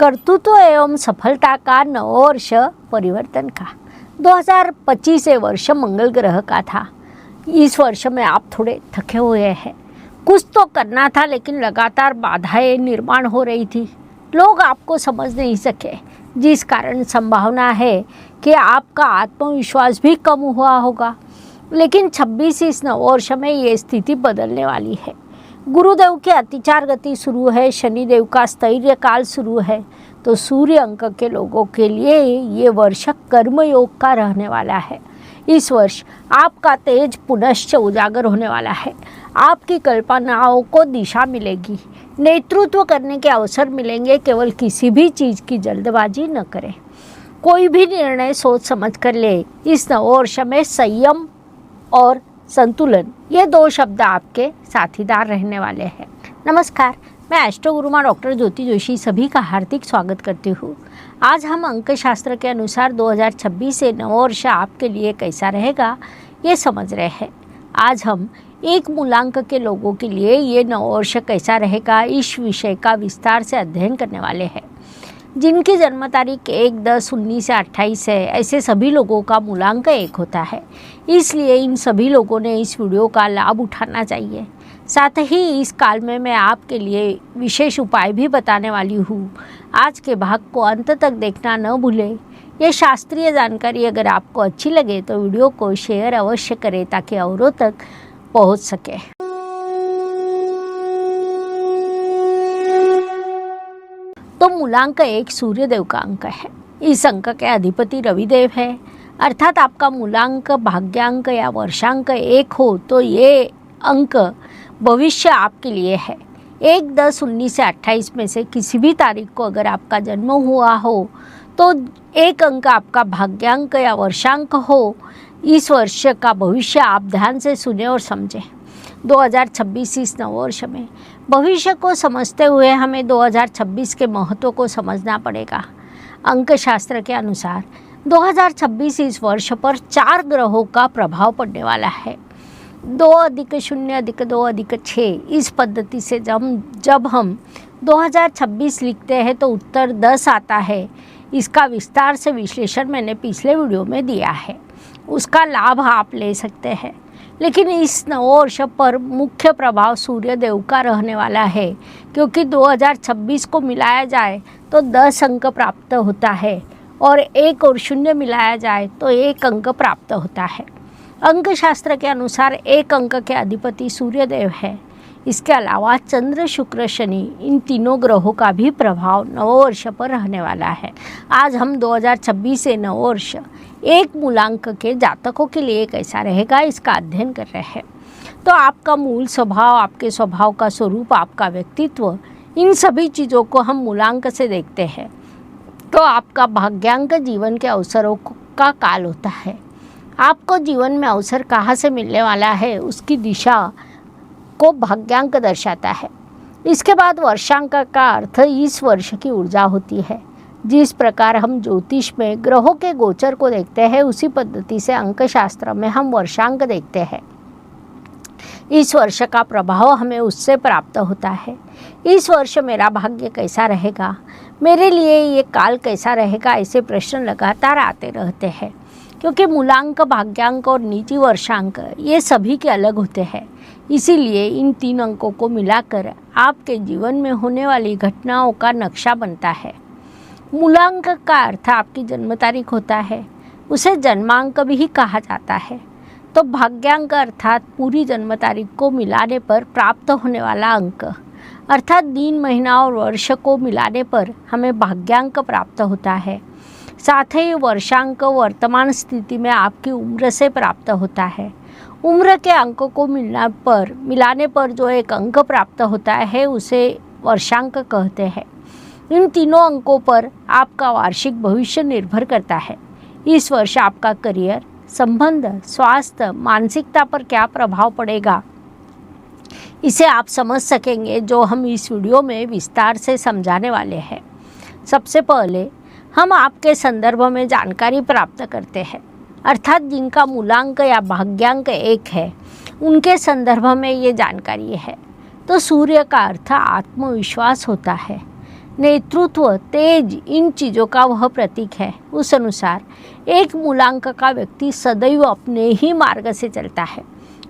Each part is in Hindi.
कर्तृत्व एवं सफलता का नववर्ष परिवर्तन का 2025 वर्ष मंगल ग्रह का था। इस वर्ष में आप थोड़े थके हुए हैं। कुछ तो करना था लेकिन लगातार बाधाएं निर्माण हो रही थी। लोग आपको समझ नहीं सके, जिस कारण संभावना है कि आपका आत्मविश्वास भी कम हुआ होगा। लेकिन 26 इस नववर्ष में ये स्थिति बदलने वाली है। गुरुदेव की अतिचार गति शुरू है, शनिदेव का स्थैर्य काल शुरू है, तो सूर्य अंक के लोगों के लिए ये वर्ष कर्मयोग का रहने वाला है। इस वर्ष आपका तेज पुनश्च उजागर होने वाला है। आपकी कल्पनाओं को दिशा मिलेगी, नेतृत्व करने के अवसर मिलेंगे। केवल किसी भी चीज़ की जल्दबाजी न करें, कोई भी निर्णय सोच समझ कर ले। इस नववर्ष में संयम और संतुलन, ये दो शब्द आपके साथीदार रहने वाले हैं। नमस्कार, मैं एस्ट्रो गुरुमा डॉक्टर ज्योति जोशी सभी का हार्दिक स्वागत करती हूँ। आज हम अंक शास्त्र के अनुसार 2026 से नववर्ष आपके लिए कैसा रहेगा ये समझ रहे हैं। आज हम एक मूलांक के लोगों के लिए ये नववर्ष कैसा रहेगा इस विषय का विस्तार से अध्ययन करने वाले हैं। जिनकी जन्म तारीख 1, 10, 19 या 28 है, ऐसे सभी लोगों का मूलांक 1 होता है। इसलिए इन सभी लोगों ने इस वीडियो का लाभ उठाना चाहिए। साथ ही इस काल में मैं आपके लिए विशेष उपाय भी बताने वाली हूँ। आज के भाग को अंत तक देखना न भूलें। ये शास्त्रीय जानकारी अगर आपको अच्छी लगे तो वीडियो को शेयर अवश्य करें ताकि औरों तक पहुँच सके। तो मूलांक 1 सूर्यदेव का अंक है। इस अंक के अधिपति रविदेव है। अर्थात आपका मूलांक, भाग्यांक या वर्षांक 1 हो तो ये अंक भविष्य आपके लिए है। 1, 10, 19 या 28 में से किसी भी तारीख को अगर आपका जन्म हुआ हो तो एक अंक आपका भाग्यांक या वर्षांक हो। इस वर्ष का भविष्य आप ध्यान से सुने और समझें। 2026 इस नववर्ष में भविष्य को समझते हुए हमें 2026 के महत्व को समझना पड़ेगा। अंक शास्त्र के अनुसार 2026 इस वर्ष पर 4 ग्रहों का प्रभाव पड़ने वाला है। 2 + 0 + 2 + 6 इस पद्धति से जब हम 2026 लिखते हैं तो उत्तर 10 आता है। इसका विस्तार से विश्लेषण मैंने पिछले वीडियो में दिया है, उसका लाभ आप ले सकते हैं। लेकिन इस नववर्ष पर मुख्य प्रभाव सूर्यदेव का रहने वाला है, क्योंकि 2026 को मिलाया जाए तो 10 अंक प्राप्त होता है और 1 और 0 मिलाया जाए तो 1 अंक प्राप्त होता है। अंक शास्त्र के अनुसार 1 अंक के अधिपति सूर्यदेव है। इसके अलावा चंद्र, शुक्र, शनि इन तीनों ग्रहों का भी प्रभाव नववर्ष पर रहने वाला है। आज हम 2026 से नववर्ष एक मूलांक के जातकों के लिए कैसा रहेगा इसका अध्ययन कर रहे हैं। तो आपका मूल स्वभाव, आपके स्वभाव का स्वरूप, आपका व्यक्तित्व, इन सभी चीज़ों को हम मूलांक से देखते हैं। तो आपका भाग्यांक जीवन के अवसरों का काल होता है। आपको जीवन में अवसर कहाँ से मिलने वाला है उसकी दिशा को भाग्यांक दर्शाता है। इसके बाद वर्षांक का अर्थ इस वर्ष की ऊर्जा होती है। जिस प्रकार हम ज्योतिष में ग्रहों के गोचर को देखते हैं उसी पद्धति से अंक शास्त्र में हम वर्षांक देखते हैं। इस वर्ष का प्रभाव हमें उससे प्राप्त होता है। इस वर्ष मेरा भाग्य कैसा रहेगा, मेरे लिए ये काल कैसा रहेगा, ऐसे प्रश्न लगातार आते रहते हैं। क्योंकि मूलांक, भाग्यांक और निजी वर्षांक ये सभी के अलग होते हैं। इसीलिए इन 3 अंकों को मिलाकर आपके जीवन में होने वाली घटनाओं का नक्शा बनता है। मूलांक का अर्थ आपकी जन्म तारीख होता है, उसे जन्मांक भी कहा जाता है। तो भाग्यांक अर्थात पूरी जन्म तारीख को मिलाने पर प्राप्त होने वाला अंक, अर्थात दिन, महीना और वर्ष को मिलाने पर हमें भाग्यांक प्राप्त होता है। साथ ही वर्षांक वर्तमान स्थिति में आपकी उम्र से प्राप्त होता है। उम्र के अंकों को मिलाने पर जो एक अंक प्राप्त होता है उसे वर्षांक कहते हैं। इन तीनों अंकों पर आपका वार्षिक भविष्य निर्भर करता है। इस वर्ष आपका करियर, संबंध, स्वास्थ्य, मानसिकता पर क्या प्रभाव पड़ेगा इसे आप समझ सकेंगे, जो हम इस वीडियो में विस्तार से समझाने वाले हैं। सबसे पहले हम आपके संदर्भ में जानकारी प्राप्त करते हैं, अर्थात जिनका मूलांक या भाग्यांक 1 है उनके संदर्भ में ये जानकारी है। तो सूर्य का अर्थ आत्मविश्वास होता है। नेतृत्व, तेज, इन चीज़ों का वह प्रतीक है। उस अनुसार एक मूलांक का व्यक्ति सदैव अपने ही मार्ग से चलता है।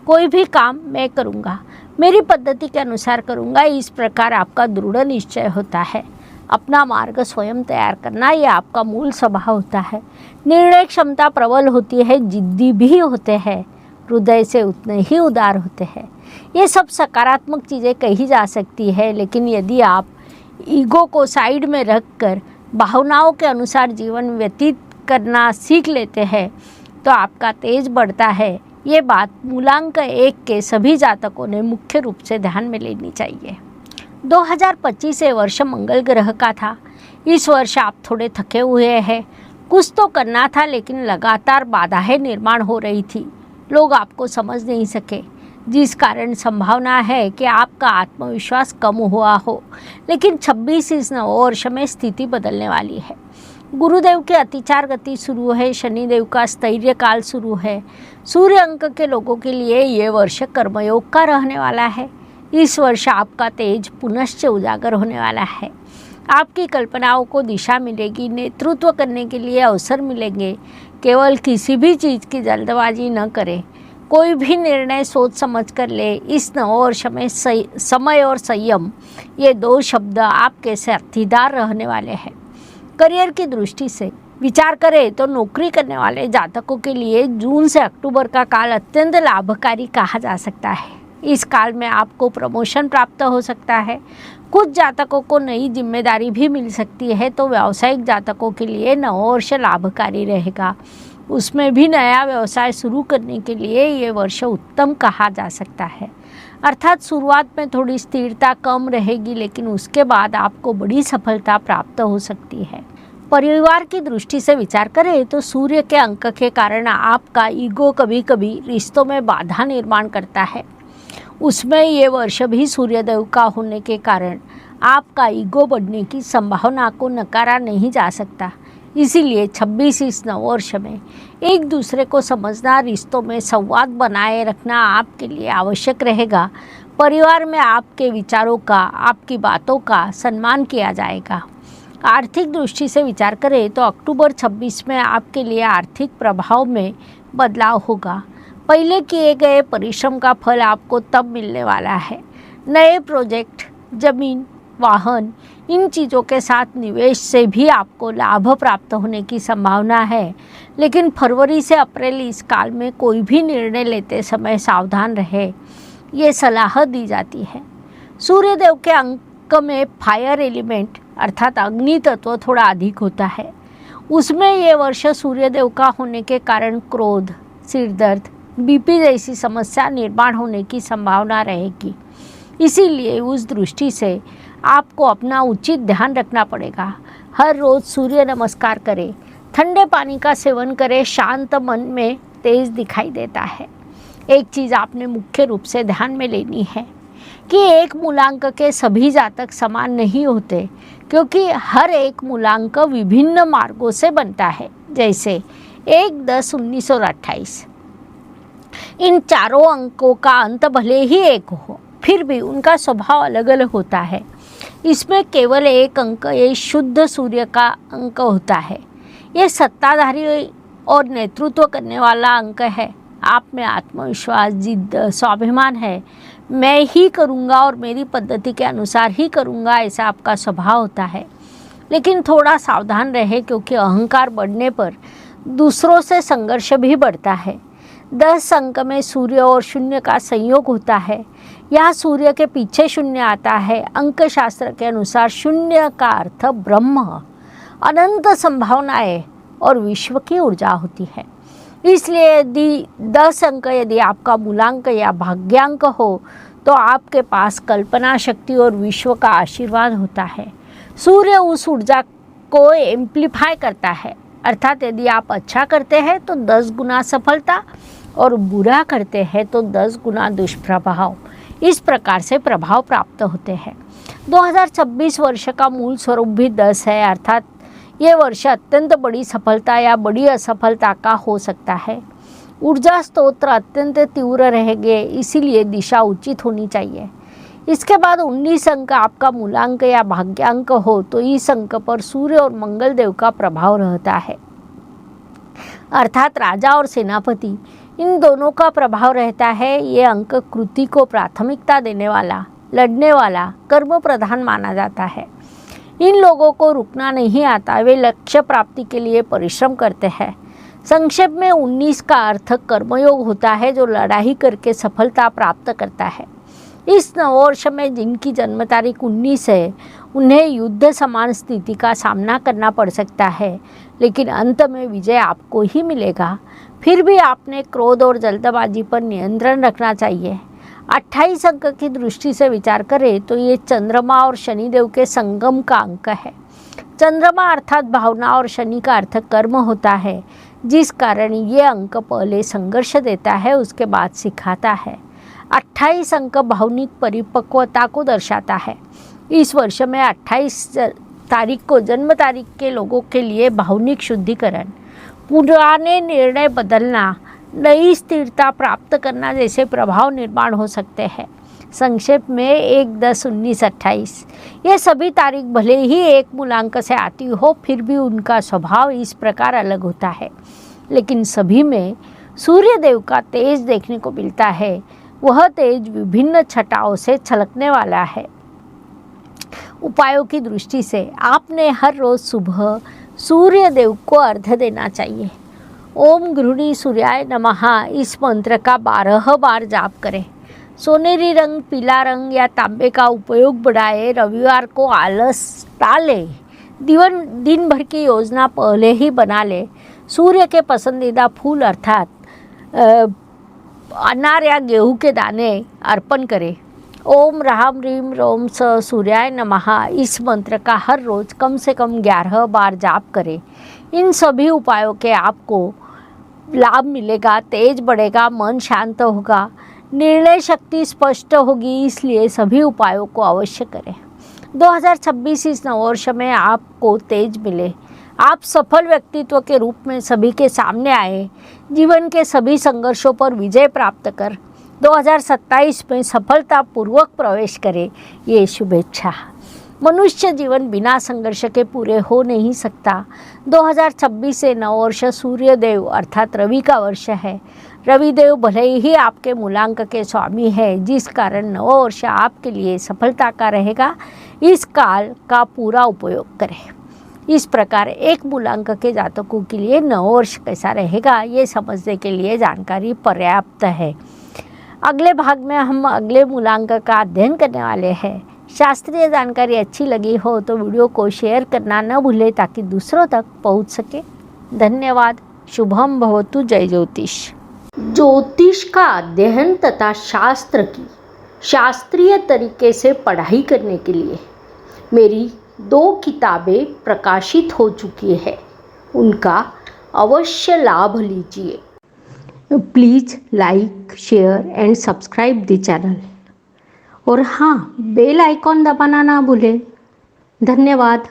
कोई भी काम मैं करूँगा, मेरी पद्धति के अनुसार करूँगा, इस प्रकार आपका दृढ़ निश्चय होता है। अपना मार्ग स्वयं तैयार करना यह आपका मूल स्वभाव होता है। निर्णय क्षमता प्रबल होती है, जिद्दी भी होते हैं, हृदय से उतने ही उदार होते हैं। ये सब सकारात्मक चीज़ें कही जा सकती है, लेकिन यदि आप ईगो को साइड में रखकर भावनाओं के अनुसार जीवन व्यतीत करना सीख लेते हैं तो आपका तेज बढ़ता है। ये बात मूलांक 1 के सभी जातकों ने मुख्य रूप से ध्यान में लेनी चाहिए। 2025 ये वर्ष मंगल ग्रह का था। इस वर्ष आप थोड़े थके हुए हैं। कुछ तो करना था, लेकिन लगातार बाधाएं निर्माण हो रही थी। लोग आपको समझ नहीं सके, जिस कारण संभावना है कि आपका आत्मविश्वास कम हुआ हो। लेकिन 26 इस नववर्ष में स्थिति बदलने वाली है। गुरुदेव की अतिचार गति शुरू है, शनिदेव का स्थैर्य काल शुरू है। सूर्य अंक के लोगों के लिए ये वर्ष कर्मयोग का रहने वाला है। इस वर्ष आपका तेज पुनश्च उजागर होने वाला है। आपकी कल्पनाओं को दिशा मिलेगी, नेतृत्व करने के लिए अवसर मिलेंगे। केवल किसी भी चीज़ की जल्दबाजी न करें, कोई भी निर्णय सोच समझ कर ले। इस नववर्ष में समय और संयम, ये 2 शब्द आपके साथीदार रहने वाले हैं। करियर की दृष्टि से विचार करें तो नौकरी करने वाले जातकों के लिए जून से अक्टूबर का काल अत्यंत लाभकारी कहा जा सकता है। इस काल में आपको प्रमोशन प्राप्त हो सकता है। कुछ जातकों को नई जिम्मेदारी भी मिल सकती है। तो व्यावसायिक जातकों के लिए नववर्ष लाभकारी रहेगा। उसमें भी नया व्यवसाय शुरू करने के लिए ये वर्ष उत्तम कहा जा सकता है। अर्थात शुरुआत में थोड़ी स्थिरता कम रहेगी, लेकिन उसके बाद आपको बड़ी सफलता प्राप्त हो सकती है। परिवार की दृष्टि से विचार करें तो सूर्य के अंक के कारण आपका ईगो कभी कभी रिश्तों में बाधा निर्माण करता है। उसमें ये वर्ष भी सूर्यदेव का होने के कारण आपका ईगो बढ़ने की संभावना को नकारा नहीं जा सकता। इसीलिए 26 इस नववर्ष में एक दूसरे को समझना, रिश्तों में संवाद बनाए रखना आपके लिए आवश्यक रहेगा। परिवार में आपके विचारों का, आपकी बातों का सम्मान किया जाएगा। आर्थिक दृष्टि से विचार करें तो अक्टूबर 26 में आपके लिए आर्थिक प्रभाव में बदलाव होगा। पहले किए गए परिश्रम का फल आपको तब मिलने वाला है। नए प्रोजेक्ट, जमीन, वाहन, इन चीज़ों के साथ निवेश से भी आपको लाभ प्राप्त होने की संभावना है। लेकिन फरवरी से अप्रैल इस काल में कोई भी निर्णय लेते समय सावधान रहे, ये सलाह दी जाती है। सूर्यदेव के अंक में फायर एलिमेंट अर्थात अग्नि तत्व थोड़ा अधिक होता है। उसमें ये वर्ष सूर्यदेव का होने के कारण क्रोध, सिरदर्द, बीपी जैसी समस्या निर्माण होने की संभावना रहेगी। इसीलिए उस दृष्टि से आपको अपना उचित ध्यान रखना पड़ेगा। हर रोज़ सूर्य नमस्कार करें, ठंडे पानी का सेवन करें, शांत मन में तेज दिखाई देता है। एक चीज़ आपने मुख्य रूप से ध्यान में लेनी है कि एक मूलांक के सभी जातक समान नहीं होते, क्योंकि हर एक मूलांक विभिन्न मार्गों से बनता है। जैसे 1, 10, 19 और 28, इन चारों अंकों का अंत भले ही एक हो, फिर भी उनका स्वभाव अलग अलग होता है। इसमें केवल एक अंक, ये शुद्ध सूर्य का अंक होता है। ये सत्ताधारी और नेतृत्व करने वाला अंक है। आप में आत्मविश्वास, जिद्द, स्वाभिमान है। मैं ही करूँगा और मेरी पद्धति के अनुसार ही करूँगा, ऐसा आपका स्वभाव होता है। लेकिन थोड़ा सावधान रहे, क्योंकि अहंकार बढ़ने पर दूसरों से संघर्ष भी बढ़ता है। 10 अंक में सूर्य और शून्य का संयोग होता है। यहाँ सूर्य के पीछे शून्य आता है। अंक शास्त्र के अनुसार शून्य का अर्थ ब्रह्म, अनंत संभावनाएं और विश्व की ऊर्जा होती है। इसलिए यदि 10 अंक यदि आपका मूलांक या भाग्यांक हो तो आपके पास कल्पना शक्ति और विश्व का आशीर्वाद होता है। सूर्य उस ऊर्जा को एम्प्लीफाई करता है। अर्थात यदि आप अच्छा करते हैं तो 10 गुना सफलता और बुरा करते हैं तो 10 गुना दुष्प्रभाव, इस प्रकार से प्रभाव प्राप्त होते हैं। 2026 वर्ष का मूल स्वरूप भी 10 है। अर्थात ये वर्ष अत्यंत बड़ी सफलता या बड़ी असफलता का हो सकता है। ऊर्जा स्तोत्र अत्यंत तीव्र रहेंगे, इसीलिए दिशा उचित होनी चाहिए। इसके बाद 19 अंक आपका मूलांक या भाग्यांक हो तो इस अंक पर सूर्य और मंगल देव का प्रभाव रहता है, अर्थात राजा और सेनापति इन दोनों का प्रभाव रहता है। ये अंक कृति को प्राथमिकता देने वाला, लड़ने वाला, कर्म प्रधान माना जाता है। इन लोगों को रुकना नहीं आता, वे लक्ष्य प्राप्ति के लिए परिश्रम करते हैं। संक्षेप में 19 का अर्थ कर्मयोग होता है, जो लड़ाई करके सफलता प्राप्त करता है। इस नववर्ष में जिनकी जन्म तारीख 19 है उन्हें युद्ध समान स्थिति का सामना करना पड़ सकता है, लेकिन अंत में विजय आपको ही मिलेगा। फिर भी आपने क्रोध और जल्दबाजी पर नियंत्रण रखना चाहिए। 28 अंक की दृष्टि से विचार करें तो ये चंद्रमा और शनिदेव के संगम का अंक है। चंद्रमा अर्थात भावना और शनि का अर्थ कर्म होता है, जिस कारण ये अंक पहले संघर्ष देता है, उसके बाद सिखाता है। 28 अंक भावनिक परिपक्वता को दर्शाता है। इस वर्ष में 28 तारीख को जन्म तारीख के लोगों के लिए भावनिक शुद्धिकरण, पुराने निर्णय बदलना, नई स्थिरता प्राप्त करना जैसे प्रभाव निर्माण हो सकते हैं। संक्षेप में 1, 10, 19, 28 ये सभी तारीख भले ही एक मूलांक से आती हो, फिर भी उनका स्वभाव इस प्रकार अलग होता है, लेकिन सभी में सूर्य देव का तेज देखने को मिलता है। वह तेज विभिन्न छटाओं से छलकने वाला है। उपायों की दृष्टि से आपने हर रोज सुबह सूर्य देव को अर्घ्य देना चाहिए। ओम गृहिणी सूर्याय नमः इस मंत्र का 12 बार जाप करें। सोनेरी रंग, पीला रंग या तांबे का उपयोग बढ़ाए। रविवार को आलस टाले। दिन भर की योजना पहले ही बना ले। सूर्य के पसंदीदा फूल अर्थात अनार या गेहूं के दाने अर्पण करें। ओम राम रीम रोम स सूर्याय नमः इस मंत्र का हर रोज कम से कम 11 बार जाप करें। इन सभी उपायों के आपको लाभ मिलेगा, तेज बढ़ेगा, मन शांत होगा, निर्णय शक्ति स्पष्ट होगी। इसलिए सभी उपायों को अवश्य करें। 2026 इस नववर्ष में आपको तेज मिले, आप सफल व्यक्तित्व के रूप में सभी के सामने आए, जीवन के सभी संघर्षों पर विजय प्राप्त कर 2027 में सफलतापूर्वक प्रवेश करें, ये शुभेच्छा। मनुष्य जीवन बिना संघर्ष के पूरे हो नहीं सकता। 2026 से नववर्ष सूर्यदेव अर्थात रवि का वर्ष है। रविदेव भले ही आपके मूलांक के स्वामी है, जिस कारण नववर्ष आपके लिए सफलता का रहेगा। इस काल का पूरा उपयोग करें। इस प्रकार एक मूलांक के जातकों के लिए नववर्ष कैसा रहेगा, ये समझने के लिए जानकारी पर्याप्त है। अगले भाग में हम अगले मूलांक का अध्ययन करने वाले हैं। शास्त्रीय जानकारी अच्छी लगी हो तो वीडियो को शेयर करना न भूलें ताकि दूसरों तक पहुंच सके। धन्यवाद। शुभम भवतु। जय ज्योतिष। ज्योतिष का अध्ययन तथा शास्त्र की शास्त्रीय तरीके से पढ़ाई करने के लिए मेरी 2 किताबें प्रकाशित हो चुकी है, उनका अवश्य लाभ लीजिए। Please like, share and subscribe the channel और हाँ, बेल आइकॉन दबाना ना भूलें। धन्यवाद।